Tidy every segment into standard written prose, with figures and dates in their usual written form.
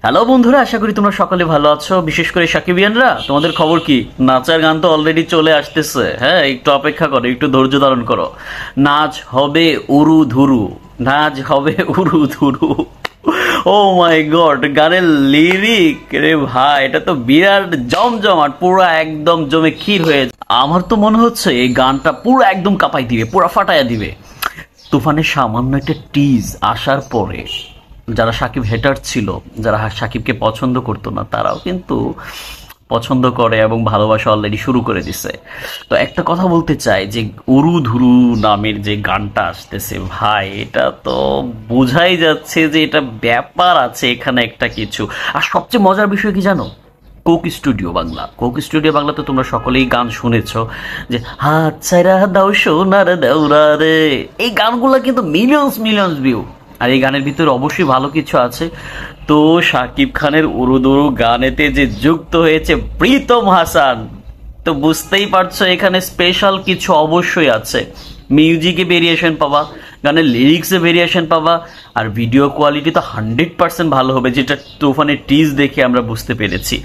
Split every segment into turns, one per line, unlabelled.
Hello বন্ধুরা, আশা করি তোমরা সকলে ভালো আছো। বিশেষ করে সাকিবিয়ানরা, তোমাদের খবর কি? নাচার গান তো অলরেডি চলে আসতেছে। হ্যাঁ, একটু অপেক্ষা করো, একটু ধৈর্য ধারণ করো। নাচ হবে উরু ধুরু, নাচ হবে উরু ধুরু। ও মাই গড, গানের লিরিক রে ভাই, এটা তো বিরাট জমজমাট, পুরো একদম জমে ক্ষীর হয়ে আমার তো মনে হচ্ছে এই গানটা পুরো একদম কাঁপাই দিবে, পুরো ফাটাইয়া দিবে। তুফানের সামান্য একটা টিজ আসার পরে যারা সাকিব হেটার ছিল, যারা সাকিবকে পছন্দ করতো না, তারাও কিন্তু পছন্দ করে এবং ভালোবাসা অলরেডি শুরু করে দিছে। তো একটা কথা বলতে চাই যে উরু ধুরু নামের যে গানটা আসতেছে ভাই, এটা তো বোঝাই যাচ্ছে যে এটা ব্যাপার আছে এখানে একটা কিছু। আর সবচেয়ে মজার বিষয় কি জানো? Coke studio Bangla, Coke studio Bangla তো তোমরা সকলেই গান শুনেছো, যে হাত ছাইরা দাও সোনার দেওরা রে, এই গানগুলো কিন্তু মিলিয়ন্স মিলিয়ন্স ভিউ। আর এই গানের ভিতরে অবশ্যই ভালো কিছু আছে। তো শাকিব খানের উরুদুরু গানেতে যে যুক্ত হয়েছে প্রীতম হাসান, তো বুঝতেই পারছো এখানে স্পেশাল কিছু অবশ্যই আছে। মিউজিকে ভেরিয়েশন পাবা, গানের লিরিক্সে ভেরিয়েশন পাবা, আর ভিডিও কোয়ালিটি তো 100% ভালো হবে, যেটা তুফানের টিজ দেখে আমরা বুঝতে পেরেছি।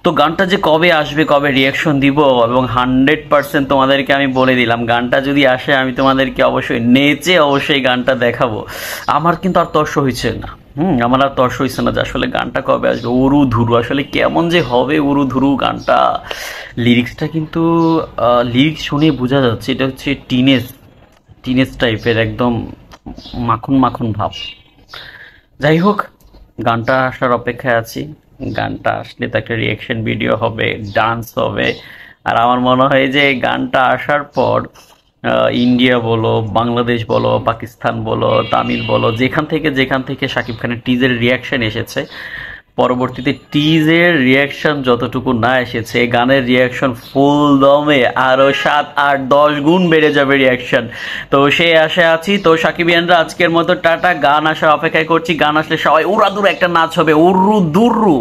তো গানটা যে কবে আসবে, কবে রিয়াকশন দিব, এবং 100% তোমাদেরকে আমি বলে দিলাম, গানটা যদি আসে আমি তোমাদেরকে অবশ্যই নেচে অবশ্যই গানটা দেখাবো। আমার কিন্তু আর তর্স হয়েছে না। আমার আর তর্স হয়েছে না যে আসলে গানটা কবে আসবে। উরু ধুরু আসলে কেমন যে হবে, উরু ধুরু গানটা। লিরিক্সটা কিন্তু লিরিক্স শুনে বোঝা যাচ্ছে এটা হচ্ছে টিনেজ টিনেজ টাইপের, একদম মাখন মাখন ভাব। যাই হোক, গানটা আসার অপেক্ষায় আছি। গানটা আসলে তো একটা রিয়েকশন ভিডিও হবে, ডান্স হবে। আর আমার মনে হয় যে গানটা আসার পর ইন্ডিয়া বলো, বাংলাদেশ বলো, পাকিস্তান বলো, তামিল বলো, যেখান থেকে শাকিব খানের টিজের রিয়াকশন এসেছে, পরবর্তীতে টিজের রিয়াকশন যতটুকু না এসেছে, গানের রিয়াকশন ফুল দমে আরো 7 8 10 গুণ বেড়ে যাবে রিয়াকশন। তো সেই আশায় আছি। তো সাকিবিয়ানরা, আজকের মতো টাটা। গান আসার অপেক্ষায় করছি, গান আসলে সবাই উড়াদুরা একটা নাচ হবে, উরু দুরু।